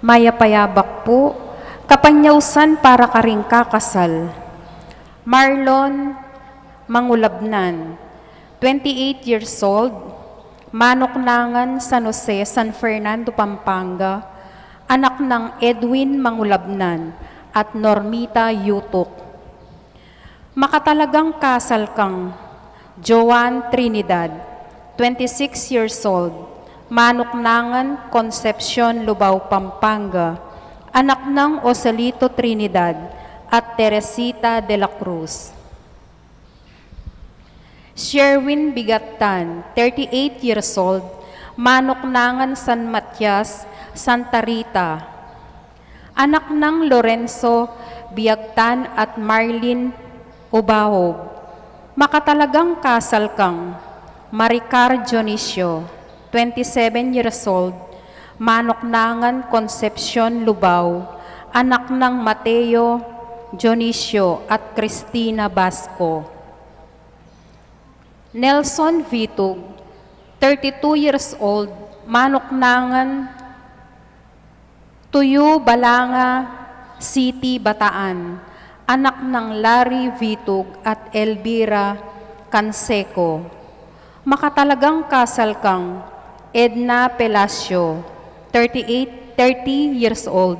Mayapayabak po, kapanyausan para karing kakasal. Marlon Mangulabnan, 28 years old, Manoknangan, San Jose, San Fernando, Pampanga, anak ng Edwin Mangulabnan at Normita Yutok. Makatalagang kasal kang Joan Trinidad, 26 years old, Manoknangan, Concepcion, Lubao, Pampanga, anak ng Osalito Trinidad at Teresita de la Cruz. Sherwin Bigatan, 38 years old, Manoknangan, San Matias, Santa Rita, anak ng Lorenzo Biagtan at Marlene Obahob. Makatalagang kasal kang Maricar Dionisio, 27 years old, Manoknangan, Concepcion, Lubao, anak ng Mateo Dionisio at Cristina Basco. Nelson Vitug, 32 years old, Manoknangan, Tuyo, Balanga City, Bataan, anak ng Larry Vitug at Elvira Canseco. Makatalagang kasal kang Edna Pelacio, 30 years old,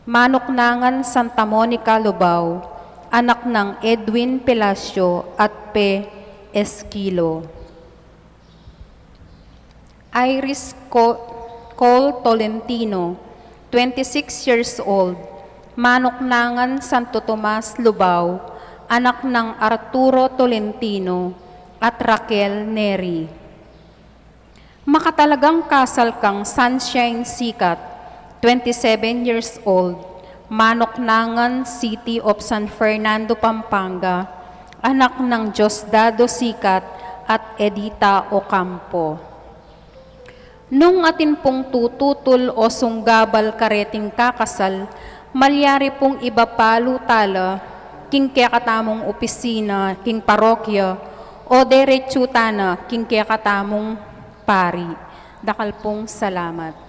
Manoknangan, Santa Monica, Lubao, anak ng Edwin Pelacio at P. Esquilo. Iris Cole Tolentino, 26 years old, Manoknangan, Santo Tomas, Lubao, anak ng Arturo Tolentino at Raquel Neri. Makatalagang kasal kang Sunshine Sikat, 27 years old, Manoknangan, City of San Fernando, Pampanga, anak ng Diosdado Sikat at Edita Ocampo. Nung atin pong tututol o sunggabal kareting kakasal, malyari pong ibapalo tala, king kakatamong opisina, king parokya, o derechutana, king kakatamong pari. Dakal pong salamat.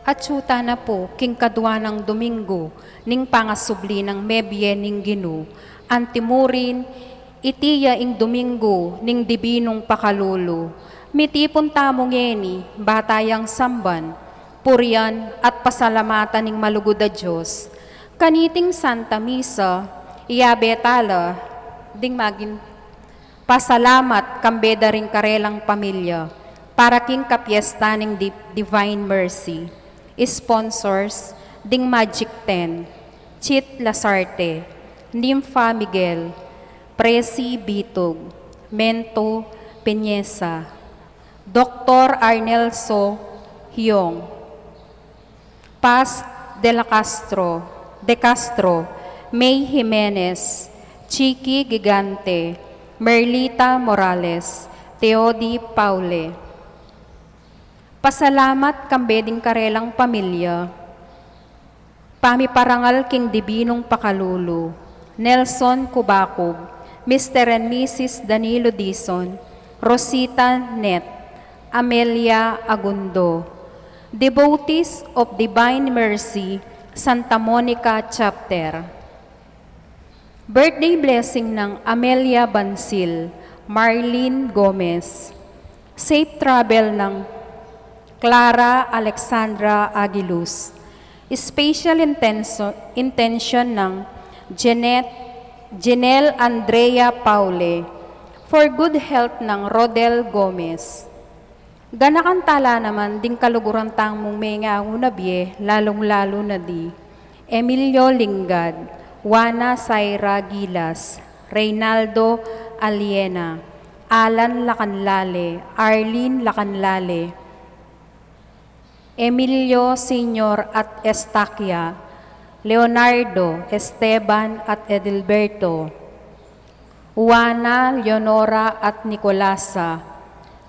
At syuta na po, king kadwa ng Domingo, ning pangasubli ng mebye ning Ginu, antimurin, itiya ing Domingo, ning dibinong pakalulu, mitipon tamong yeni, batayang samban, purian at pasalamatan ning malugod a Diyos, kaniting Santa Misa, iyabetala, ding magin pasalamat kambeda ring karelang pamilya, para king kapiesta ning Divine Mercy. Sponsors, Ding Magic 10, Chit Lasarte, Nympha Miguel, Presi Bitog, Mento Peñesa, Dr. Arnelso Hyong, Paz De Castro, May Jimenez, Chiki Gigante, Merlita Morales, Teodi Paule. Pasalamat kambeding karelang pamilya, pamiparangal king dibinong pakalulu, Nelson Cubacob, Mr. and Mrs. Danilo Dizon, Rosita Net, Amelia Agundo, Devotees of Divine Mercy, Santa Monica Chapter. Birthday blessing ng Amelia Bansil, Marlene Gomez. Safe travel ng Clara Alexandra Aguiluz. Special intention ng Janelle Andrea Paule For good health ng Rodel Gomez. Ganakantala naman ding kaluguran tang mong may nga unabye, lalong-lalo na di. Emilio Lingad, Juana Saira Gilas, Reynaldo Aliena, Alan Lacanlale, Arlene Lacanlale, Emilio Senior at Estaquia, Leonardo, Esteban at Edelberto, Juana, Leonora at Nicolasa,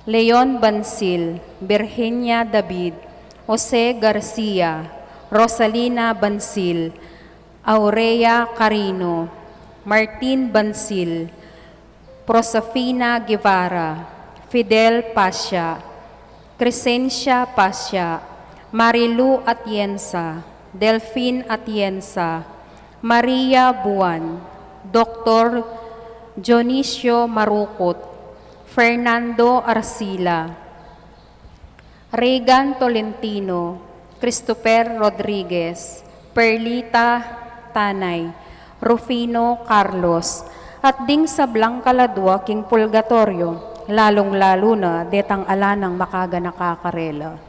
Leon Bansil, Virginia David, Jose Garcia, Rosalina Bansil, Aurea Carino, Martin Bansil, Prosafina Guevara, Fidel Pasha, Crescencia Pasha, Marilu Atienza, Delphine Atienza, Maria Buwan, Dr. Dionisio Marukot, Fernando Arcila, Regan Tolentino, Christopher Rodriguez, Perlita Tanay, Rufino Carlos, at ding sa Blanca Ladua King Purgatorio, lalong-lalo na detang ala ng makaga nakakarela.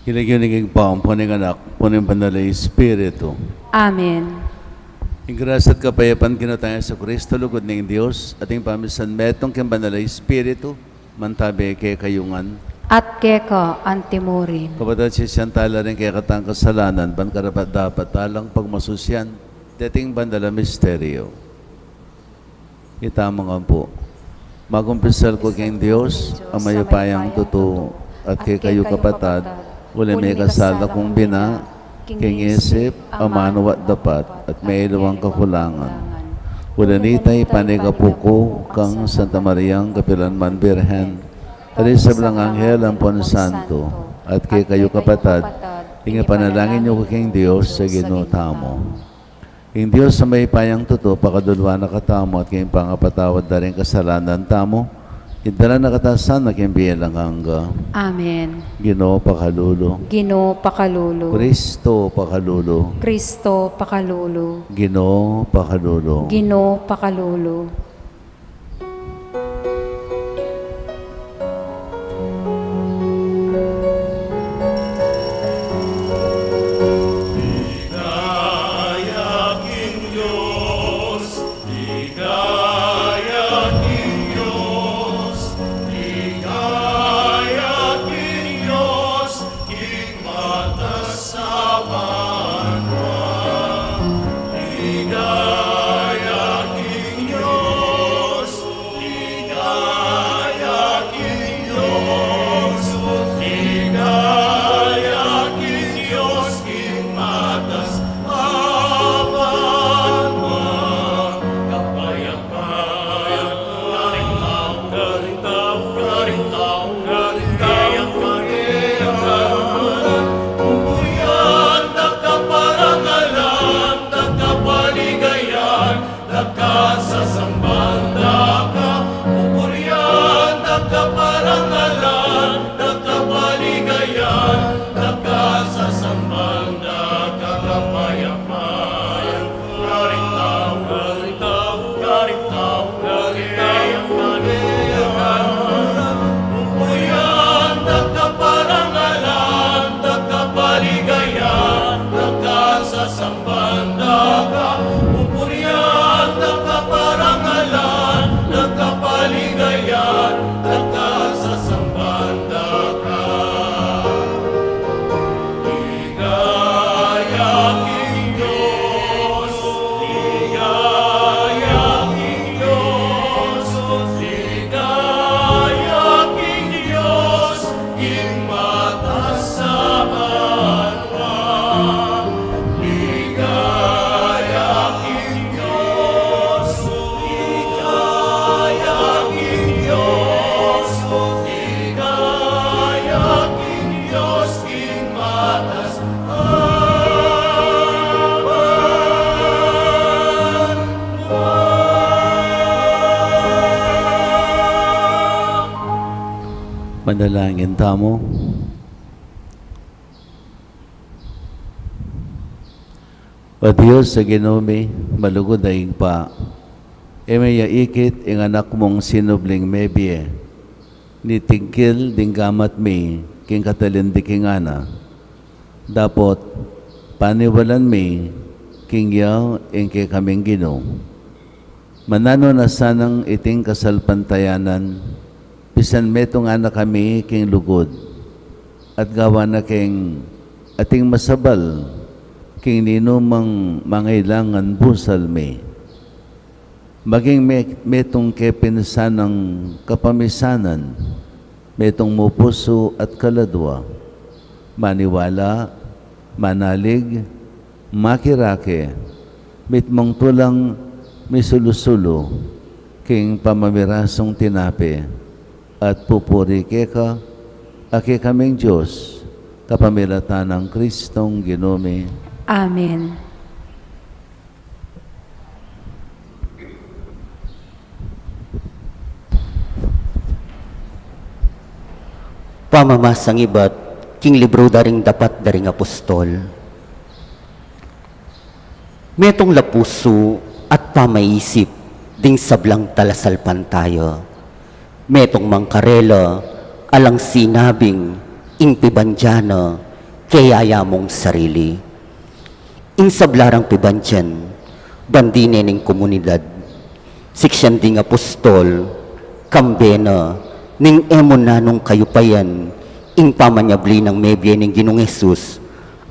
Kinikinig pa ang puning anak, puning banal na Espiritu. Amen. Ang grasya at kapayapaan kinataya sa Kristo, lugod ng Diyos, ating pamisan metong kang banal na Espiritu, mantabi kay kayungan. At keka antimurin. Kapatid si Siyantala rin kaya katang kasalanan, ban karapat dapat talang pagmasusyan, dating banal na misteryo. Itama nga po. Magumpisal ko kay Diyos, ang mayupayang totoo, at kay kayo kapatad, wala may kasala kong bina, king isip, amano at dapat, at may ilawang kakulangan. Wala nitay panigapuko kang Santa Mariang Kapilanman Birhen, Teresa Blang Anghel Ampon Santo, at kay kayo kapatad, tinga panalangin niyo ko king Diyos sa ginutamo. King Diyos sa may payang totoo, pakadulwa na katamo at kayong pangapatawad na rin kasalanan tamo, Intala na katasan na kimbiyalang hangga. Amen. Ginoo pakalulo. Ginoo pakalulo. Kristo pakalulo. Kristo pakalulo. Ginoo pakalulo. Ginoo pakalulo. Sambanda ka, pupuryan, nagkaparangalan, Manalangin tamo. O Diyos sa Ginome, malugod na pa, may ikit ang anak mong sinubling mebye, ni tingkil ding gamat mi, king katalindiking ana. Dapot, paniwalan mi, king yaw, ing kay kaming Ginoo. Manano na sanang iting kasalpantayanan, bisan metong anak kami king lugod, at gawa na king ating masabal, king ninumang mangailangan busal mi. Maging metong kepinsanang kapamisanan, metong mupuso at kaladwa, maniwala, manalig, makirake, mitmong tulang misulusulo, king pamamirasong tinape, at pupuri keka, ake kaming Diyos, kapamilatan ng Kristong Ginome. Amen. Pamamasang iba't king libro daring dapat daring apostol. Metong lapuso at pamaisip ding sablang talasalpan tayo. Metong mangkarela alang sinabing ing pibandyana kayaya mong sarili. Ing sablarang pibandyan, bandine ning komunidad. Siksyan ding apostol, kambena, ning emon na nung kayupayan, ing pamanyabli ng mebye ning Ginong Hesus,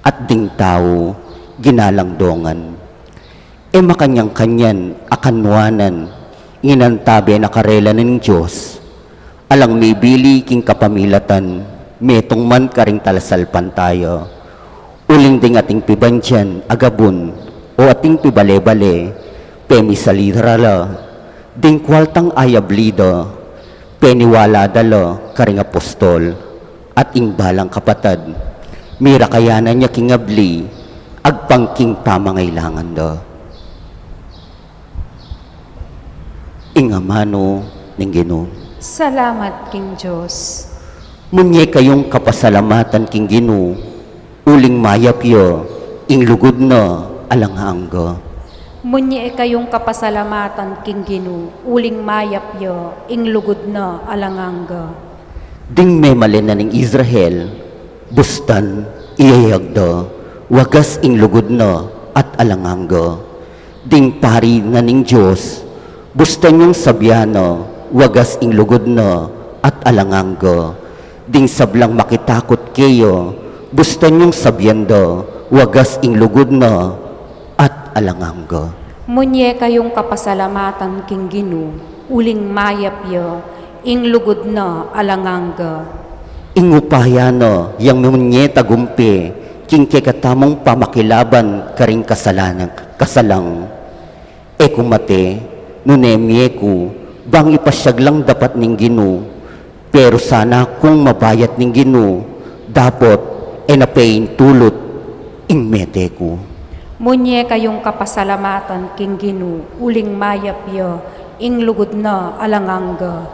at ding tao, ginalang dongan. Makanyang-kanyan, akanwanan, inantabi na karela ng Diyos, alang mibili king kapamilatan, metong man karing talasalpan tayo, uling ding ating pibandyan, agabon, o ating pibale-bale, pemisalirala, ding kwaltang ayablida, peniwala dalo karing apostol at ingbalang kapatad mira kayanan niya kingabli agpangking pamangailangan do ingamano ning Ginoo. Salamat king Diyos. Munye kayong kapasalamatan king Ginoo uling mayapyo ing lugod na alanghangga. Munye kayong kapasalamatan king Ginoo, uling mayapyo, ing lugod na alangangga. Ding memalen na ning Israel, bustan, iyayagda, wagas ing lugod na at alangangga. Ding pari na ning Diyos, bustan yung sabyano, wagas ing lugod na at alangangga. Ding sablang makitakot kayo, bustan yung sabyanda, wagas ing lugod na at alangangga. Munye kayong kapasalamatan king Ginoo, uling mayapyo, ing lugod na alangangga. Ingupayano, yang munye tagumpi, king kekatamong pamakilaban karing kasalang. Kumate, nunemye ko, bang ipasyag lang dapat ning Ginoo, pero sana kung mabayat ning Ginoo, dapat napain tulot, ing mete ko. Munye kayong kapasalamatan king Ginoo, uling mayapyo, ing lugod na alangangga.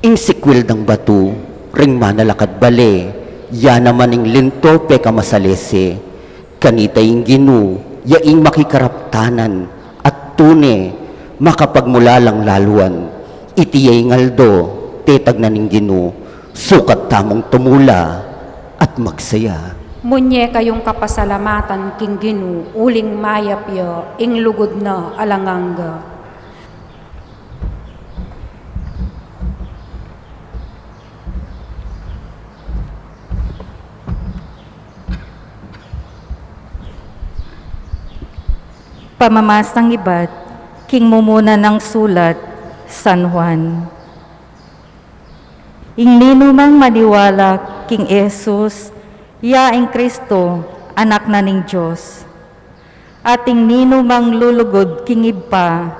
Ing sikwil ng batu, ring manalakad bale, ya naman ing linto pe kamasalese, kanita ing Ginoo, yaing makikaraptanan, at tune, makapagmulalang laluan, itiyay ngaldo, tetag na ning Ginoo, sukat tamong tumula, at magsaya. Munye kayong kapasalamatan king Ginoo, uling mayapyo, ing lugod na alangangga. Pamamasang iba't king mumuna ng sulat, San Juan. Ing ninumang maniwala king Jesus, yaing Kristo, anak na ning Diyos. Ating ninumang lulugod king iba,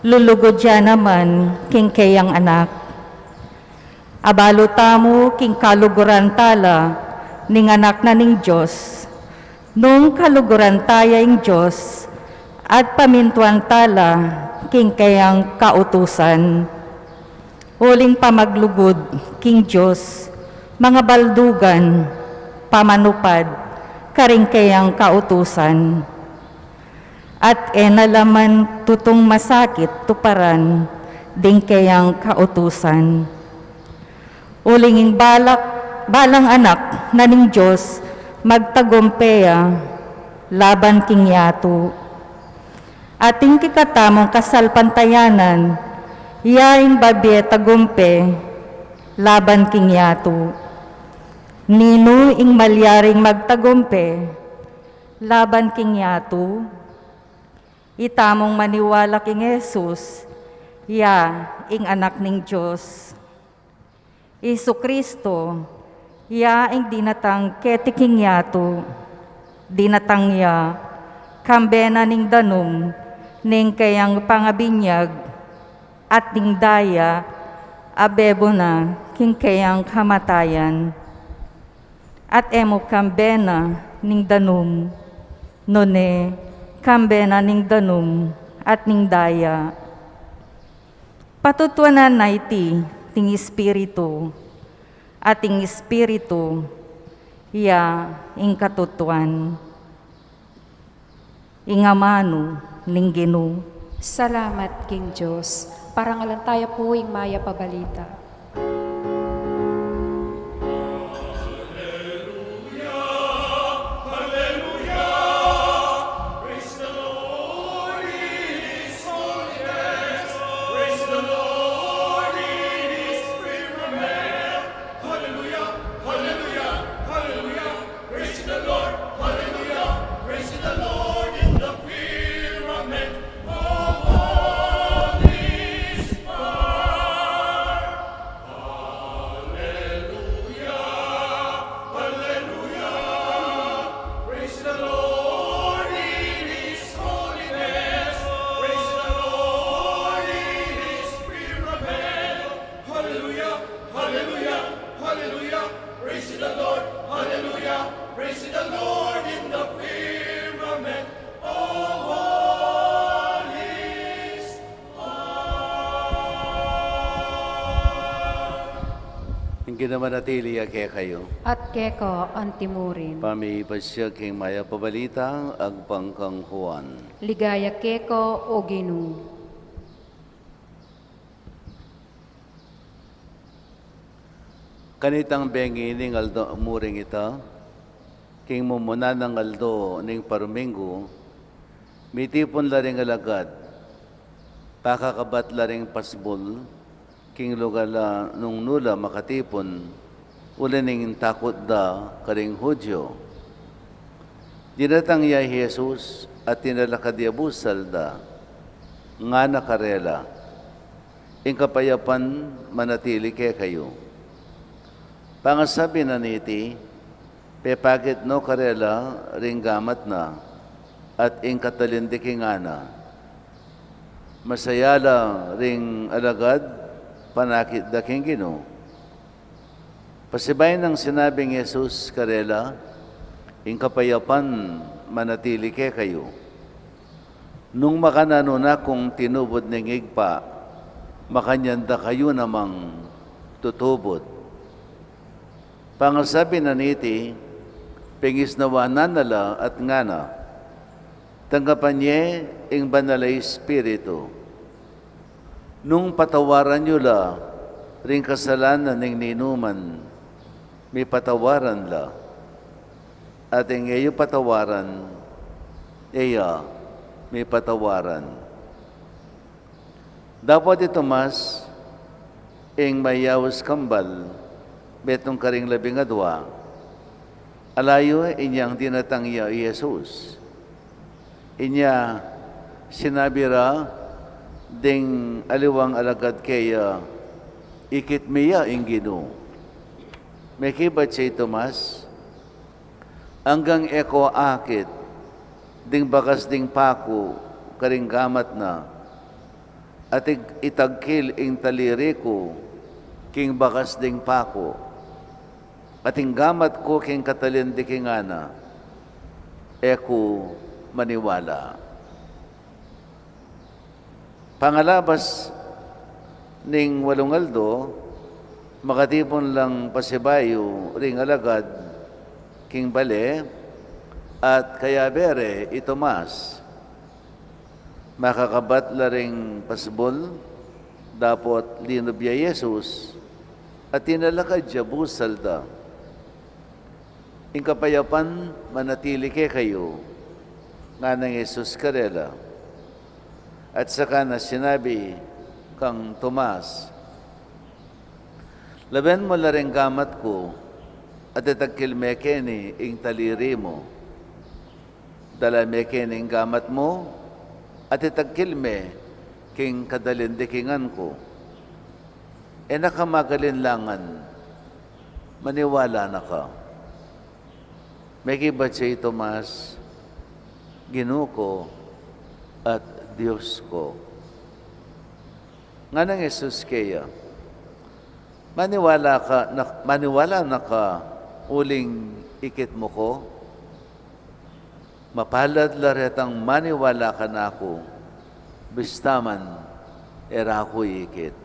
lulugod siya naman king kayang anak. Abalo tamo king kaluguran tala, ning anak na ning Diyos. Nung kaluguran taya ing Diyos, at pamintuan tala, king kayang kautusan. Uling pamaglugod, King Diyos, mga baldugan, pamanupad, karing kayang kautusan. At nalaman tutong masakit tuparan, ding kayang kautusan. Ulinging balang anak na ning Diyos, magtagumpeya, laban king yato. Ating kikatamong kasalpantayanan, yaing babye tagumpe, laban king yato. Nino ing malyaring magtagumpe, laban king yato. Itamong maniwala king Jesus, ya ing anak ning Diyos. Isu Kristo, ya ing dinatang ketiking yato, dinatang ya, kambena ning danum, ning kayang pangabinyag, at ning daya, abebo na, king kayang kamatayan. At emo kambena ning danum, none, kambena ning danum, at ning daya. Patutuanan na iti, ting espiritu, ating espiritu, ya ing katutuan. Ingamano ning Ginoo. Salamat, King Diyos. Parangalan tayo po ing maya pabalita. Ginamanatili ake kayo. At keko antimurin. Pamipasya king maya pabalita agpangkang Juan. Ligaya keko o Ginoo. Kanitang bengi ning aldo muring ita, king mumuna ng aldo ning parumingo, mitipon laring alagad, pakakabat laring pasbol, king lugar la nung nula makatipon, ulaning takot da karing Hudyo. Dinatang ya Jesus at tinalakad yabusal da, nga nakarela, ing kapayapan manatili ke kayo. Pangasabi na niti, pepagit no karela ring gamat na, at ing katalindiking ana. Masayala ring alagad, panakit daking Ginoo. Pasibay ng sinabing Jesus karela, ing kapayapan manatili ke kayo. Nung makananuna kung tinubod ng igpa, makanyanda kayo namang tutubod. Pangasabi na niti, pingis nawanan nala at ngana, tanggapan niya ing banal na Espiritu. Nung patawaran nyo la, ring kasalanan ng ninuman, may patawaran la. At ang iyo patawaran, iya may patawaran. Dapat ito mas, ing mayawas kambal, betong karing labing adwa, alayo inyang dinatang iya Jesus. Inya sinabi ra, ding aliwang alagad kaya ikit miya ing Ginoo. May kibat siya Tomas, hanggang eko akit, ding bakas ding pako, karing gamat na, at itagkil ing taliri ko, king bakas ding pako, at ing gamat ko king katalindiking ana, eko maniwala. Pangalabas ning walungaldo, makatipon lang pasibayo ring alagad king bale at kaya bere itomas makakabat la ring pasbol dapot linubya Jesus at tinalakad siya busalda. Ing kapayapan manatili kayo nga ng Jesus karela. At saka na sinabi kang Tomas, laben mo la ring gamat ko at itagkil mekeni ing taliri mo. Dala mekeni ing gamat mo at itagkil me king kadalindikingan ko. E nakamagalinlangan, maniwala na ka. May kibat siya Tomas, Ginoo ko at Diyos ko. Nga nang Jesus kaya, maniwala na ka uling ikit mo ko, mapalad laretang maniwala ka na ako, bistaman era ako ikit.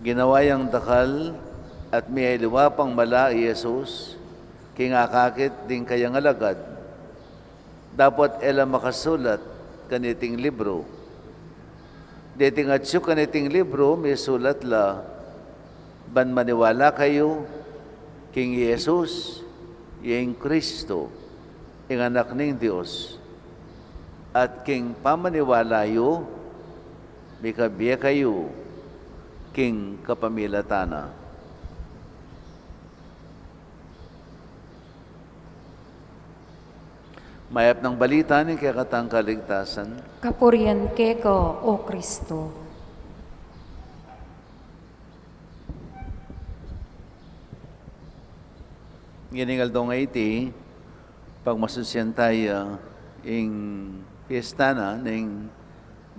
Ginawayang dakal at may liwapang mala Jesus, kingakakit din kayang alagad, dapat ela makasulat kaniting libro. Dating atsyo kaniting libro, may sulat la, ban maniwala kayo, king Jesus, yung Kristo, yung anak ng Diyos, at king pamaniwala yo, may kabiya kayo, king kapamilatana. Mayap ng balita ni kaya katang kaligtasan. Kapurian keko, O Kristo. Giningal dong iti, pag masusyan tayo ing fiesta na ng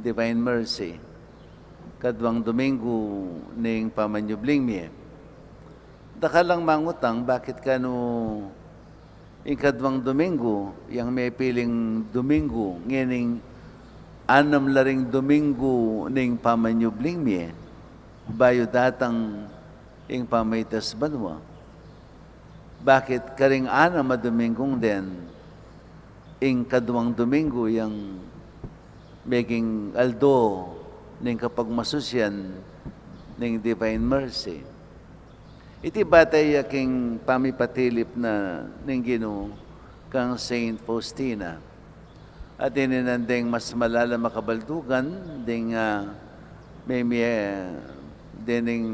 Divine Mercy, kadwang Domingo ning pamanyubling miye. Dakalang mangutang, bakit ka no ikadwang Domingo, yang may piling Domingo, ngining anam laring Domingo ning pamanyubling miye, bayo datang ing pamaytas banwa. Bakit karing anam a Domingong den, ing kadwang Domingo, yang meging aldo ning kapag masusyan ning Divine Mercy. Iti batay aking pamipatilip na ning Ginoo kang Saint Faustina. At ininandeng mas malala makabaldugan ding may dining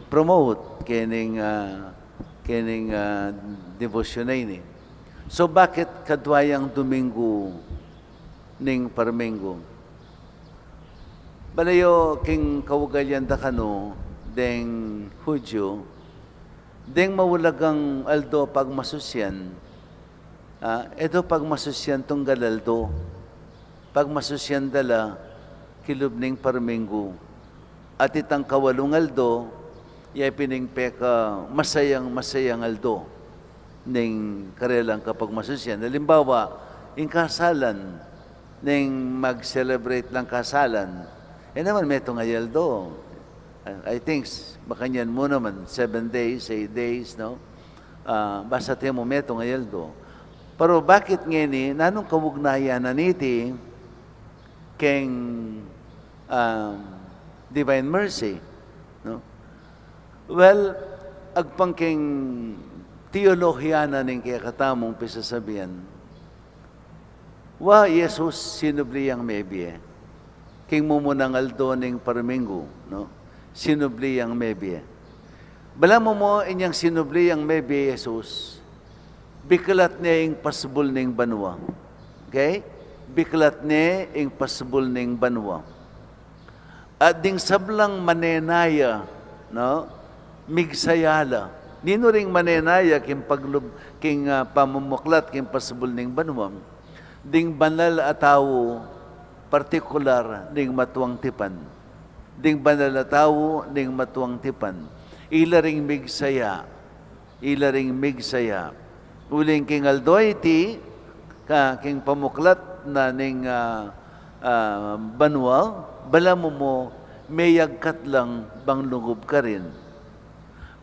promote kening devotion ni. So bakit kadwayang Domingo ning Parmengo? Balayo king kawugalyan da kano, deng Hudyo, deng mawulagang aldo pag masusyan, edo pag masusyan tong galaldo, pag masusyan dala, kilub ning Parmengo, at itang kawalong aldo, yay piningpeka masayang aldo, ning karelang kapag masusyan. Halimbawa, ing kasalan, ning mag-celebrate lang kasalan, naman may itong ayaldo. I think, baka niyan mo naman, 7 days, 8 days, no? Basta tayo mo may itong ayaldo. Pero bakit ngeni, nanong kawugnayan na niti, keng Divine Mercy, no? Well, agpangking teolohiana ning kaya katamong pisasabihan, wa Jesus sinubliyang mebye. King mumunang aldo ning Parmengo, no? Sinubliyang mebye. Bala mo inyang sinubliyang mebye Jesus, biklat niya ing pasbul ning banwa. Okay? Biklat niya ing pasbul ning banwa. At ding sablang manenaya, no? Migsayala. Nino ring manenaya king pamumuklat king pasbul ning banwa. Ding banal atawo partikular ning matuang tipan. Ding banal na tao ning matuang tipan. Ila ring migsaya. Uling king aldoy ti, king pamuklat na ning banwa, bala mo may yagkat lang bang lungub ka rin.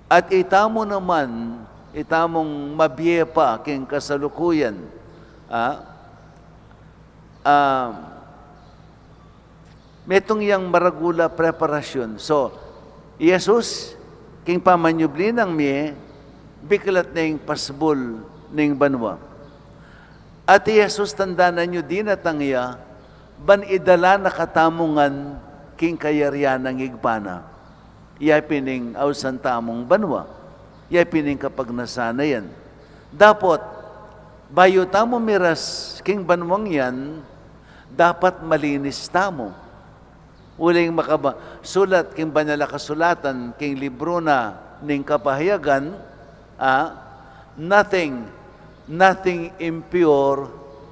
At itamo naman, itamong mabiye pa king kasalukuyan. Metong yang maragula preparasyon. So, Jesus, king pamanyubli ng miye, biklat na yung pasbol ng banwa. At Jesus, tandaan nyo din at angya, ban idala na katamungan king kayarian ng igbana. Iya pining ausan tamong banwa. Iya pining kapag nasana yan. Dapat, bayo tamo miras king banwang yan, dapat malinis tamo. Uling sulat king banala kasulatan, king libro na ning kapahayagan, nothing impure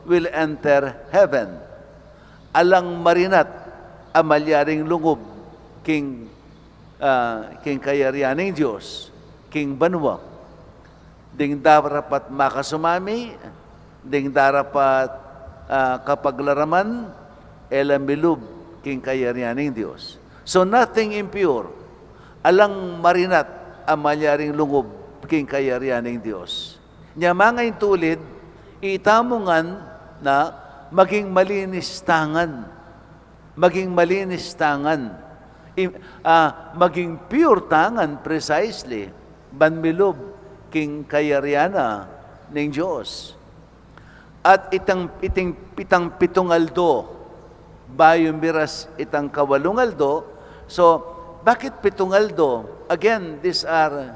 will enter heaven. Alang marinat amalyaring lungub king kayarianing Diyos, king banwa. Ding darapat makasumami, ding darapat kapaglaraman, elamilub king kayarianing Diyos. So nothing impure, alang marinat amalyaring lungub king kayarianing Diyos. Nya mga tulid, itamungan na maging malinis tangan. Maging malinis tangan. Maging pure tangan precisely. Banmilob king kayariana ng Diyos. At itang pitong aldo, bayo miras itang kawalong aldo. So, bakit pitong aldo? Again, these are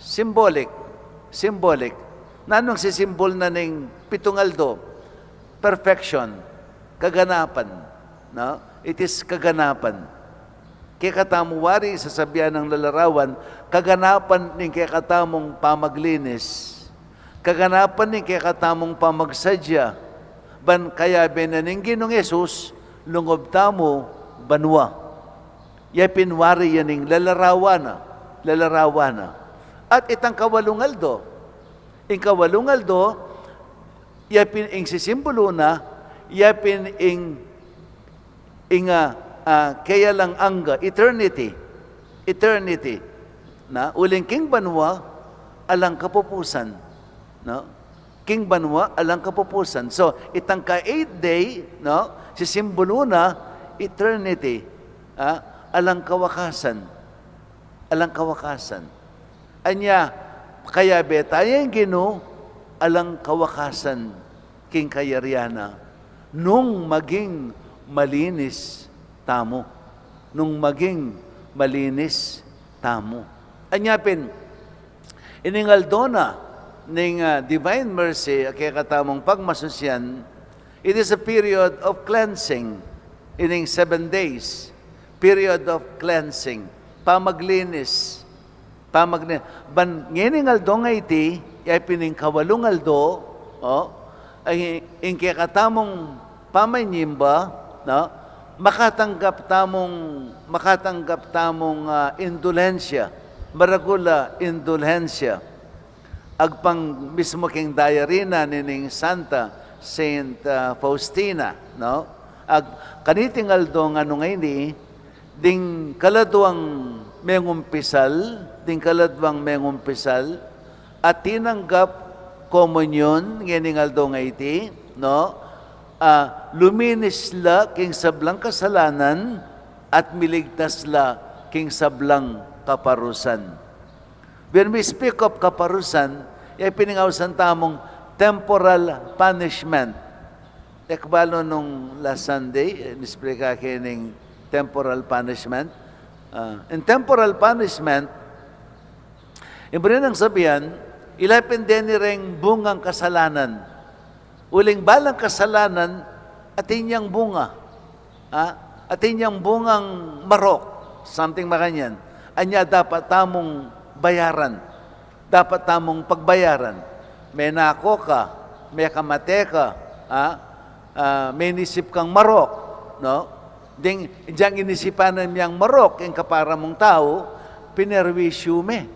symbolic. Nanong sisimbol na ng pitong aldo? Perfection. Kaganapan. No? It is kaganapan. Kaya katamuwari sa sabihan ng lalarawan, kaganapan ng kaya katamong pamaglinis. Kaganapan ng kaya katamong pamagsadya. Ban kaya benaning Ginong Yesus, lungob tamo, banwa. Yapinwari yan ng lalarawana. At itang kawalong aldo, ing kawalong aldo, yapin ing sisimbolo na, yapin ing kaya lang angga, eternity, na uling king banwa, alang kapupusan, no? King banwa, alang kapupusan. So, itang ka-8 day, no? Sisimbolo na, eternity, alang kawakasan. Anya, kaya betayang Ginoo alang kawakasan king kayariana nung maging malinis tamo. Anyapin, iningaldo ning divine mercy kaya katamong pagmasusyan, it is a period of cleansing. Ining 7 days, period of cleansing, pamaglinis. Ban ngining aldo nga iti, ay pining kawalong aldo, ay ingkaya katamong pamanyimba, no? makatanggap tamong indulensya, maragula indulensya. Agpang mismo king diary na nining Santa Saint Faustina, no? Kaniting aldo nga nung ngayon, ding kaladwang mengumpisal, at tinanggap komunyon, nginingaldo nga iti, no? Luminis la king sablang kasalanan at miligtas la king sablang kaparusan. When we speak of kaparusan, ay piningawsan tamong temporal punishment. Ekbalo nung last Sunday, nispreka kining temporal punishment. In temporal punishment, iba rin ang sabihan, ilapin din ring bungang kasalanan. Uling balang kasalanan, atin niyang bunga. Atin niyang bungang marok. Something makanyan. Anya dapat tamong bayaran. Dapat tamong pagbayaran. May nako ka, may kamate ka, may nisip kang marok, no? Diyang inisipanan niyang marok, yung kapara mong tao, pinerwisyo me.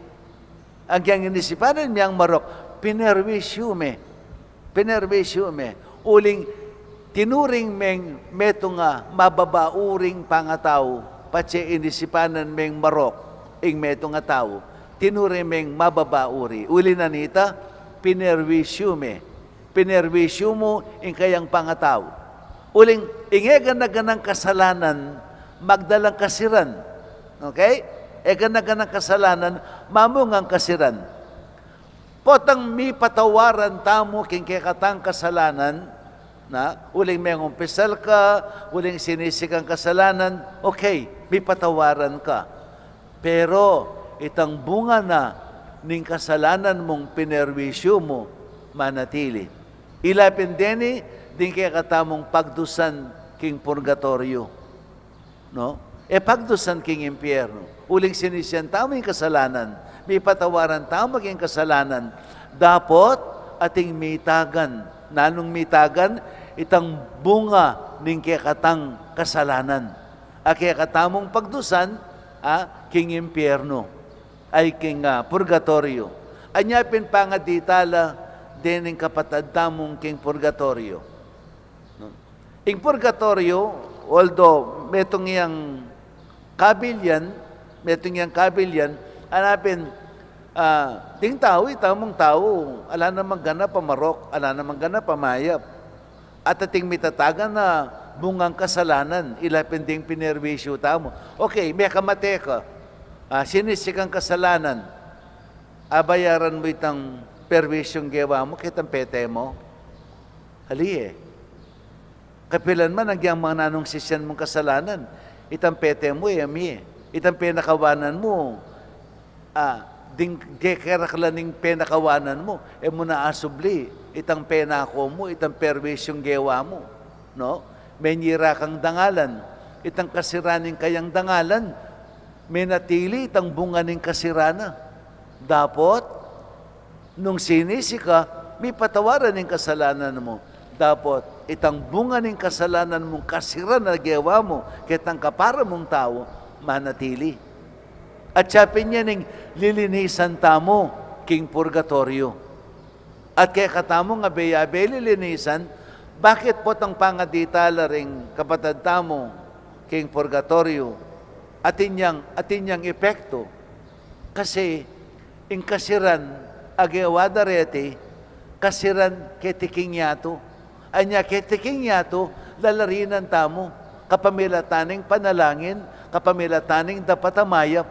Ang diyang inisipanan niyang marok, pinerwisyo me. Uling, tinuring meng meto nga mababauring pangataw, patse inisipanan meng marok, ing meto nga tao, tinuring meng mababauri. Uli na nita, pinerwisyo mo ing kayang pangataw. Uling, ingegan na ganang kasalanan, magdalang kasiran. Okay? Egan na ganang kasalanan, mamungang kasiran. Potang mi patawaran tamo king kekatang kasalanan, na uling may umpisal ka, uling sinisikang kasalanan, okay, mi patawaran ka. Pero itang bunga na ning kasalanan mong pinerwisyo mo, manatili. Ilapin deni, din kaya katamong pagdusan king purgatorio. No? Pagdusan king impyerno. Uling sinisyan tamo yung kasalanan. May patawaran tamo maging kasalanan. Dapat ating mitagan. Nanong mitagan, itang bunga ning kaya katang kasalanan. Kaya katamong pagdusan, king impyerno. Ay king purgatorio. Anyapin pa nga ditala, din kapatad tamong king purgatorio. Ing purgatorio, although metong yang kabilyan, hanapin, ting tao, itamong tao, ala namang gana pamarok, ala namang gana pamayap. At ating mitatagan na bungang kasalanan, ilapin ding pinerwisyo tamo. Okay, may kamate ka, sinisikang kasalanan, abayaran mo itang perwisyong gawa mo, kitang pete mo. Hali kapilan man, nagyang mga nanong sisyan mong kasalanan, itang pete mo, itang penakawanan mo, ding dekeraklaning penakawanan mo, muna asubli, itang penako mo, itang perwisyong gawa mo, no? Menyira kang dangalan, itang kasiraning kayang dangalan, may natili itang bunga ng kasirana. Dapat, nung sinisi ka, may patawaran ng kasalanan mo. Dapat, itang bunga ng kasalanan mong kasira na gawa mo, kitang kapara mong tao, manatili. At siyapin niya ng lilinisan tamo, king purgatorio. At kaya katamo nga beyabe lilinisan, bakit po tang pangaditala ring kapatad tamo, king purgatorio, atinyang epekto? Kasi, ing kasiran, agawa darete, kasiran ketiking yato. Anya ketiking yato, lalarinan tamo, kapamilataning panalangin, kapamilataning dapat amayap.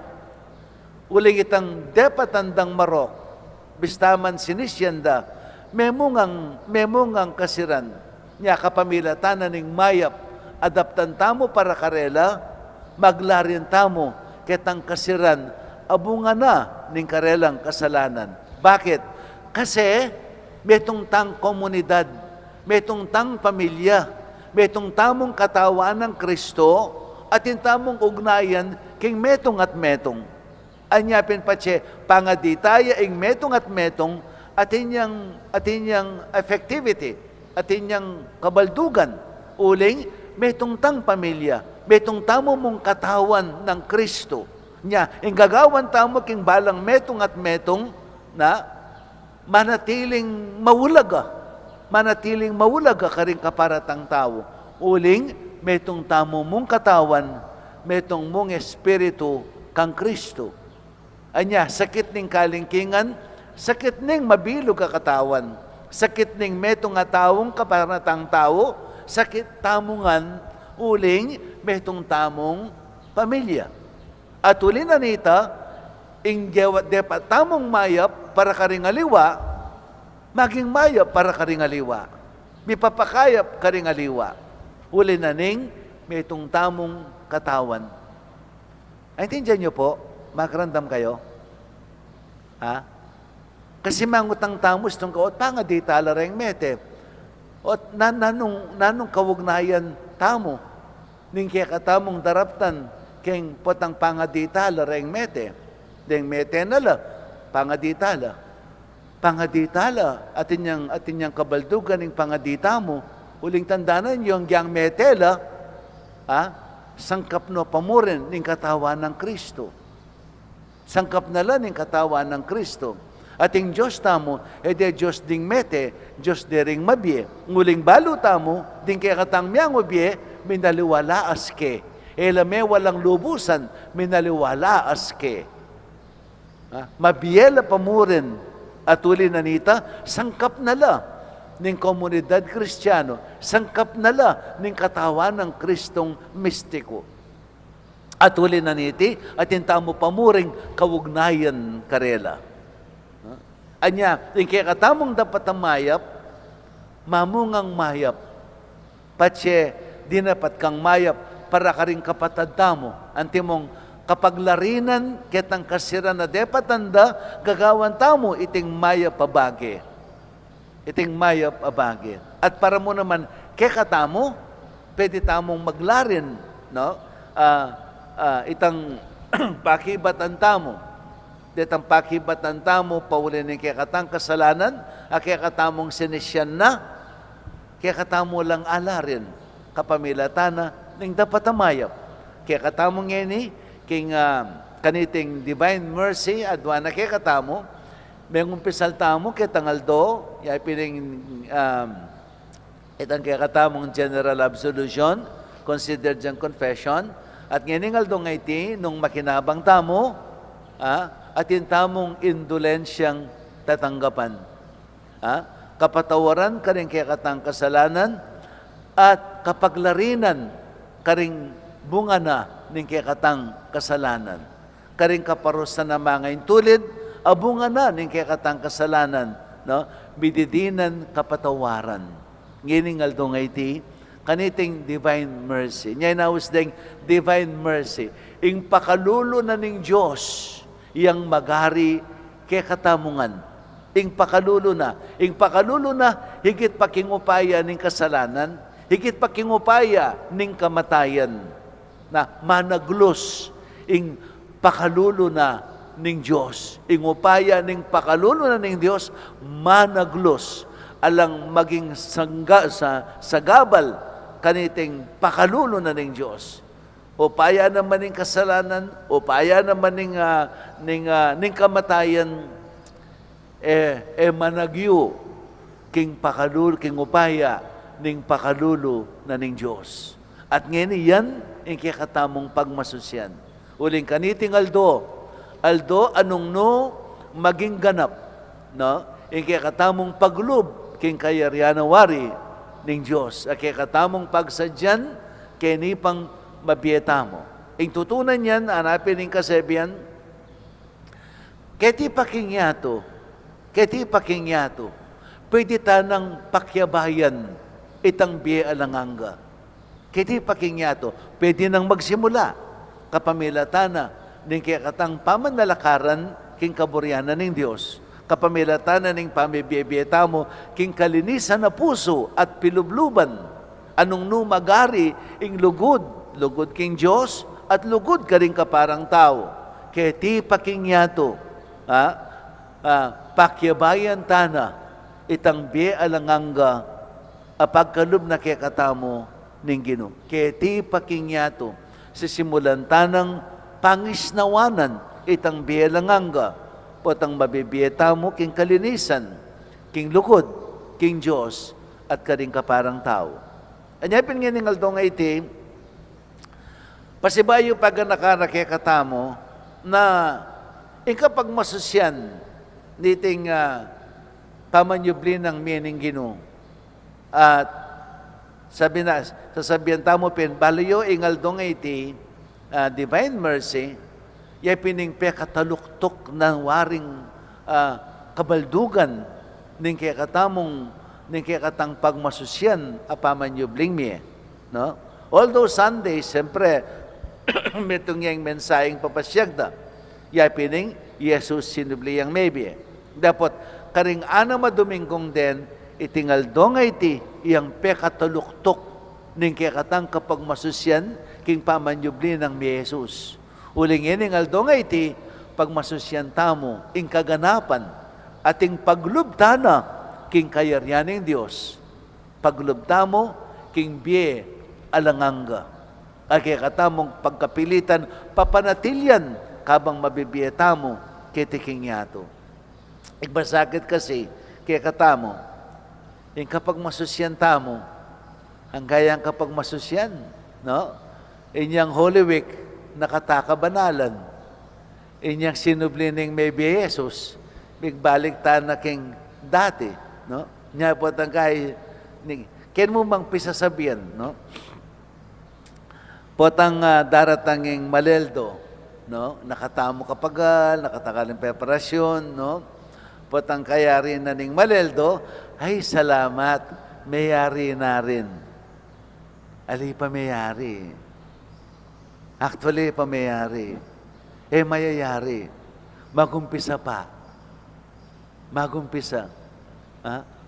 Uling itang depatandang marok, bistaman sinisyanda, memungang kasiran, niya kapamilatanan ng mayap, adaptan tamo para karela, maglarin tamo, ketang kasiran, abunga na ning karelang kasalanan. Bakit? Kasi metong tang komunidad, metong tang pamilya, metong tamong katawan ng Kristo, at yung tamong ugnayan king metong at metong. Anyapin pa siya, pangaditaya ing metong at metong, at inyang effectivity, at inyang kabaldugan, uling metong tang pamilya, metong tamo mong katawan ng Kristo. Nya, ing gagawan tamo king balang metong at metong, na manatiling mawulaga karing kaparatang tao. Uling, metong tamo mong katawan, metong mong espiritu kang Kristo. Anya, sakit ning kalingkingan, sakit ning mabilog ka katawan, sakit ning metong atawong kaparatang tao, sakit tamungan, uling, metong tamong pamilya. At uli na nita, ing depat tamong mayap para karingaliwa, maging mayap para karingaliwa. Mipapakayap karingaliwa. Uli na ning, metong tamong katawan. Ay, tindihan niyo po, makarandam kayo? Ha? Kasi mangutang tamos nung kaot, di tala rin mete. O nanong kawugnayan tamo, ning kaya katamong daraptan, keng potang pangaditala rin mete. Deng mete nala, pangaditala. Pangaditala, atinyang kabaldugan ng pangadita mo, uling tandanan yung gyang metela, sangkap no pamurin ng katawan ng Kristo. Sangkap nala ng katawan ng Kristo. Ating Diyos tamo, edi Diyos ding mete, Diyos dering mabie. Nguling balo tamo, ding kaya katang miyang obye, minaliwala aske. Elame walang lubusan, minaliwala aske. Mabiyela pamurin at uli nanita, sangkap na la ng komunidad Kristiyano, sangkap na la ng katawan ng Kristong mistiko. At uli naniti, at intamo pamuring kawugnayan karela. Anya, yung kaya katamong dapat ang mayap, mamungang mayap. Patse, di dapat kang mayap para ka rin kapatad tamo. Antimong kapag larinan, ketang kasira na depatanda, gagawan tamo iting mayap abage. Iting mayap abage. At para mo naman, kaya katamo, pwede tamong maglarin, no? Itang pakibatan tamo. Detang pakibatan tamo, paulin ng kaya katang kasalanan, kaya katamong sinisyan na, kaya katamo lang alarin, kapamilatana, ng dapat amayap. Kaya katamong ngeni, king kaniting divine mercy, adwa na kaya katamo, may umpisal tamo, kaya tangaldo, ya pining, itang kaya katamong general absolution, considered diyang confession, at ngayon nga iti, nung makinabang tamo, at yung tamong indolensyang tatanggapan. Kapatawaran ka rin kaya katang kasalanan, at kapaglarinan ka rin bunga na ng kaya katang kasalanan. Ka rin kaparusan na mga intulid, abunga na ng kaya katang kasalanan. No? Bididinan kapatawaran. Ngayon nga iti, kaniting divine mercy. Ngayon naus ding divine mercy. Ing pakalulo na ning Diyos, yang magari kay katamungan. Ing pakalulo na, higit pakingupaya ning kasalanan, higit pakingupaya ning kamatayan, na managlos, ing pakalulo na ning Diyos. Ing upaya ning pakalulo na ning Diyos, managlos, alang maging sagabal, kaniting pakalulo na ning Diyos. Upaya naman ning kasalanan, upaya naman ning kamatayan, managyo king pakalulo, king upaya ning pakalulo na ning Diyos. At ngayon yan, ang kikatamong pagmasusyan. Uling kaniting aldo anong no maging ganap, no? Ang kikatamong paglub, king kayaryanawari ning Diyos. Ang kikatamong pagsadyan, kenipang mabiyeta mo. Ing tutunan yan, hanapin ng kasebian, keti pakingyato, pwede tanang pakyabayan itang biye alanganga. Keti pakingyato, pwede nang magsimula, kapamilatana, ng kaya katang pamanalakaran, king kaburyanan ng Diyos, kapamilatana ng pamibiyebiyeta mo, king kalinisan na puso at pilubluban, anong numagari, ing lugod king Diyos, at lugod ka rin kaparang tao. Kaya ti pakingyato, pakyabayan tana, itang biye alanganga, apagkalub na kaya katamo ning Ginoo. Kaya ti pakingyato, sisimulan tanang pangisnawanan, itang biye alanganga, potang mabibiyeta mo, king kalinisan, king lugod, king Diyos, at ka rin kaparang tao. Anyapin nga ning aldo nga iti, pasibayo pag nakarakekatamo na ikapag masusyan niting pamanyubli ng mining Ginoo. At sasabihan tamo pin, balayo ingaldong iti divine mercy, yay pining pekataluktok ng waring kabaldugan ning kekatamong ning kekatang pagmasusyan a pamanyubling miye. No? Although Sunday, siyempre, metong yung mensaheng papasyagda. Yapining, Jesus sinubli yang maybe. Dapat, karing ana madumingkong den, itingal dongay ti, iyang pekataluktok, ning kekatang kapag masusyan, king pamanyubli ng mi Jesus. Uling iningal dongay ti, pag masusyan tamo, ing kaganapan, ating paglubtana, king kayaryaning Diyos. Paglubtamo, king biye, alanganga. Ay katamong pagkapilitan, papanatilyan, kabang mabibiyeta mo, kitiking yato. Igbasakit kasi, kaya katamo, yung kapag masusyan tamo, ang gayang kapag masusyan, no? Inyang Holy Week, nakatakabanalan. Inyang sinublining may Jesus, bigbalik ta na king dati, no? Nya po tangkay, ken mo mang pisasabihan, no? Potang daratanging maleldo, no? Nakatamo kapagal, nakatakaling preparasyon, no? Potang kayari na ning maleldo, ay salamat, mayari na rin. Ali pa mayari. Actually, pa mayari. Mayayari. Magumpisa pa. Magumpisa.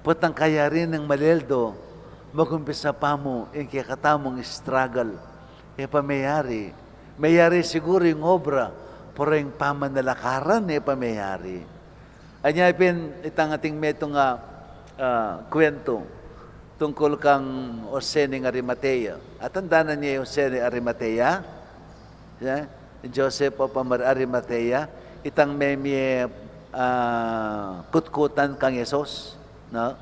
Potang kayari ng maleldo, magumpisa pa mo, yung kakatamong struggle. Pamayari. Mayari siguro yung obra, pero yung pamanalakaran, pamayari. Anya itang ating metong kwento tungkol kang Jose ng Arimatea. At tandaan niya yung Jose ng Arimatea, Joseph of Arimatea, itang may kutkutan kang Yesus, no?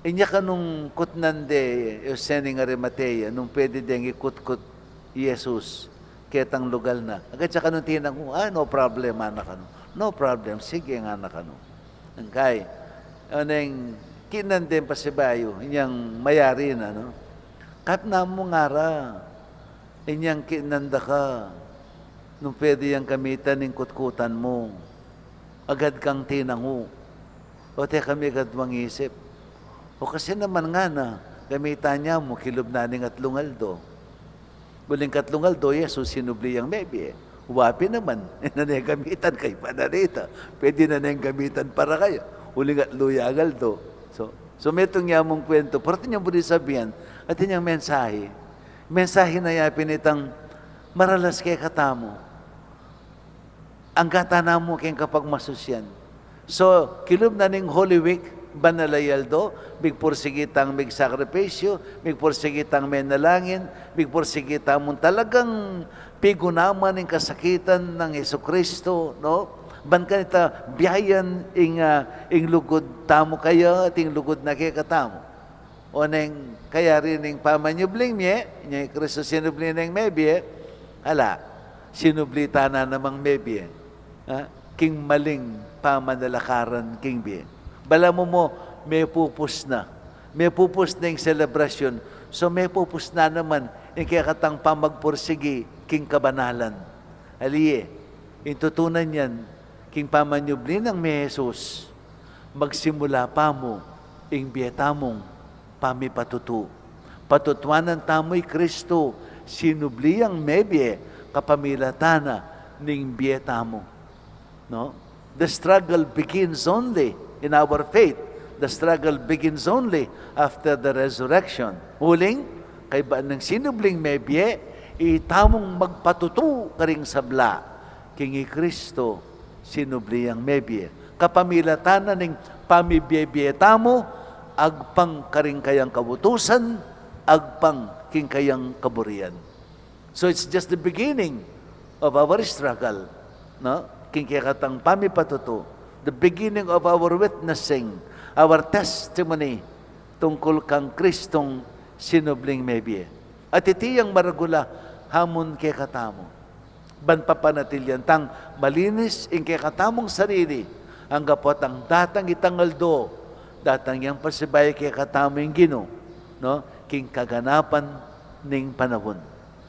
Inya ka nung kutnan de Jose ng Arimatea, nung pwede deng ikutkut Yesus, ketang lugal na. Agad siya ka nung tinang mo, no problem, anak ano. No problem, sige nga anak ano. Ang kay, aneng, kinan din pa si Bayo, inyang mayari na, no? Kat na mo ngara, inyang kinanda ka, nung pwede yung gamitan ng kutkutan mo, agad kang tinango. O te kami agad mangisip. O kasi naman nga na, gamitan niya mo, kilob na ning atlungaldo. Buling katlungaldo, Jesus, sinubli ang maybe. Wapi naman, na gamitan kay panarita. Pwede na nang gamitan para kayo. Uling atluyagaldo. So metong niya mong kwento, pero niya mo sabihan, at niyang mensahe. Mensahe na yapin itang maralas kay katamo. Ang katana mo kayong kapag masusyan. So, kilob na ning Holy Week, banalayaldo, bigpursigitang mig sakripisyo, bigpursigitang may nalangin, bigpursigitang mong talagang pigunaman ng kasakitan ng Jesucristo, no? Ban kanita biyayan ing lugod tamo kayo at ing lugod na kay katamo. O neng kaya rin ing pamanyubling niya, niya Kristo sinubli ng mebye, hala, sinublita na namang mebye. King maling pamanalakaran king biye. Bala mo, may pupus na. May pupus na yung selebrasyon. So may pupus na naman yung kaya katang pamagpursigi king kabanalan. Aliye, yung tutunan yan, king pamanyubli ng may Jesus, magsimula pa mo, ing biyetamong pamipatutu. Patutuanan tamo'y Kristo, sinubli ang mebye, kapamilatana ning biyetamo. No? The struggle begins only in our faith. The struggle begins only after the resurrection. Huling, kay ba nang sinubling mebye, itamong magpatutu karing sabla. Kingi Kristo, sinubli ang mebye. Kapamilatan ning pamibye tamo, agpang karing kayang kabutusan, agpang king kayang kaburian. So it's just the beginning of our struggle. No? King kayakatang pamipatutu. The beginning of our witnessing, our testimony tungkol kang Kristong sinubling mebye. At itiyang maragula hamon kay katamo. Ban papanatilyan tang malinis ing kay katamong sarili ang gapot ang datang itangaldo, datang yang pasibay kay katamo yung gino, no? King kaganapan ning panahon.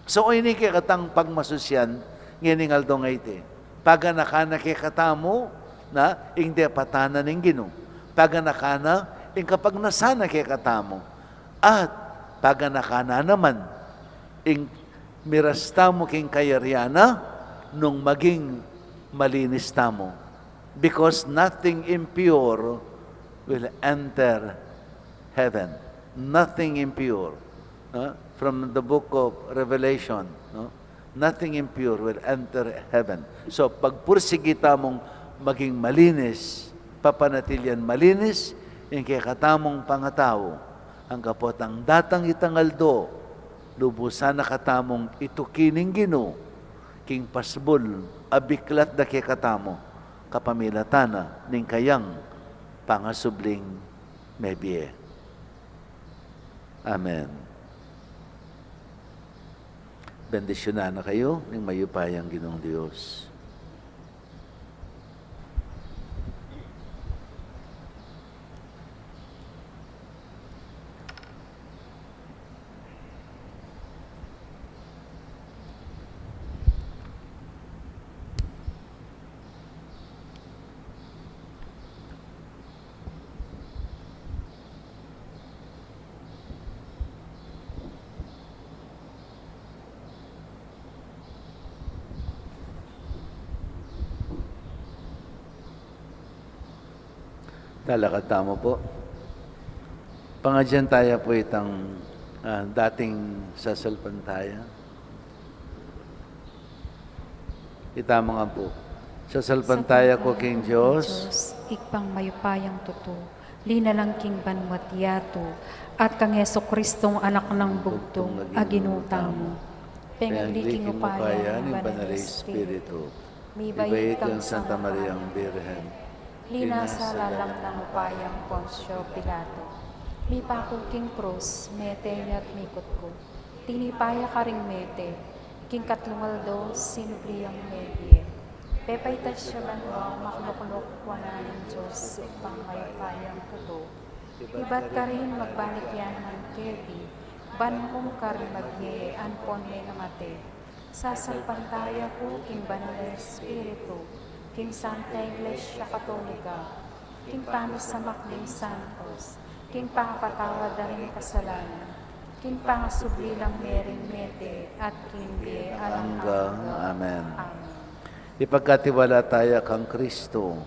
So ini kay katang pagmasusyan ngining aldo nga iti. Paganakana kay katamo na ing depatana ning gino. Paganakana ing kapag nasana kay katamo. At paganakana naman ing mirastamo king kayariana nung maging malinis tamo. Because nothing impure will enter heaven. Nothing impure. From the book of Revelation, no? Nothing impure will enter heaven. So, pagpursigita mong maging malinis, papanatilyan malinis, yung kay katamong pangatao, ang kapot ang datang itangaldo, lubusan na katamong itukining gino, king pasbol, abiklat na kay katamo, kapamilatana ning kayang pangasubling mebie. Amen. Bendisyonan na kayo ng mayupayang Ginoong Diyos. Talakad tamo po. Pangadyantaya po itang dating sasalpantaya. Itama nga po. Sasalpantaya ko king Diyos, ikpang mayupayang tuto, linalang king banwat yato, at kang Yeso Kristong anak ng bugtong, aginutamo. Pengagliking upaya ng Banal Espiritu, mibait kang Santa Mariang Birhen, linasa lalang ng upayang Ponsyo Pilato. Mi pakuking krus, mete at mikot ko. Tinipaya ka ring mete, king katlungaldo, sinubliyang medye. Pepaytas siya man mo, makluklok wala ng Diyos, upang mayapayang tuto. Iba't ka rin magbalik yan ng kebi, banong ka rin magye, anpon may namate. Sasalpantaya ko, king Banal Espiritu, king Santa Iglesia Katolika, king pamisamak ng Santos, king pangapatawad na rin kasalanan, king pangasublilang mering mete, at king di hanggang Amen. Amen. Ipagkatiwala tayo kang Kristo,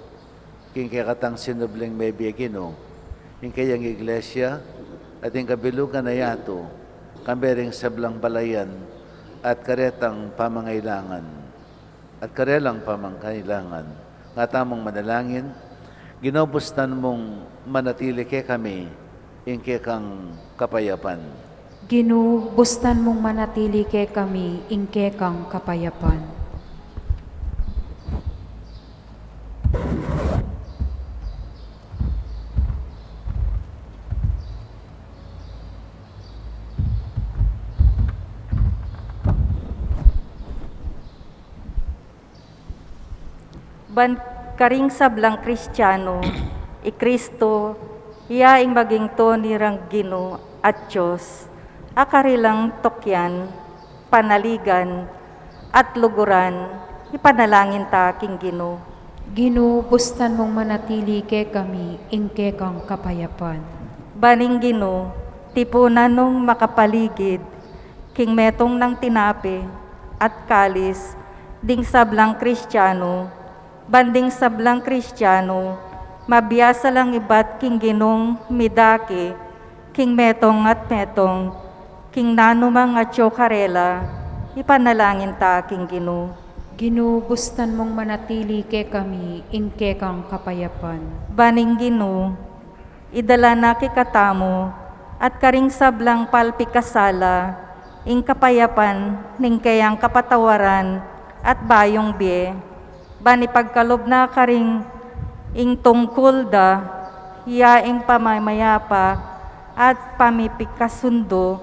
king kakatang sinubling may biyagino, king kayang iglesia, at king kabilugan na yato, kambering sablang balayan, at karetang pamangailangan, at karelang pamangkailangan, nga tamong manalangin, ginobustan mong manatili ke kami, ingke kang kapayapan. Ginubustan mong manatili ke kami, ingke kang kapayapan. Ban karing sablang Kristiyano, Kristo, iyaing maging to nirang Gino at Diyos, akarilang tokyan, panaligan, at luguran, ipanalangin ta king Gino. Ginubustan mong manatili ke kami, ingke kang kapayapan. Baning Gino, tipunan nung makapaligid, king metong ng tinapi, at kalis, ding sablang Kristiyano, banding sablang Kristiyano, mabiyasa lang ibat king Ginong midaki, king metong at metong, king nanumang at karela, ipanalangin ta king Gino. Ginubustan mong manatili ke kami, ingke kang kapayapan. Baning Gino, idala na kikatamo, at karing sablang palpikasala, ing kapayapan, ning kayang kapatawaran, at bayong biye, bani pagkalob na karing ing tungkol da, hiyaing pamamayapa at pamipikasundo,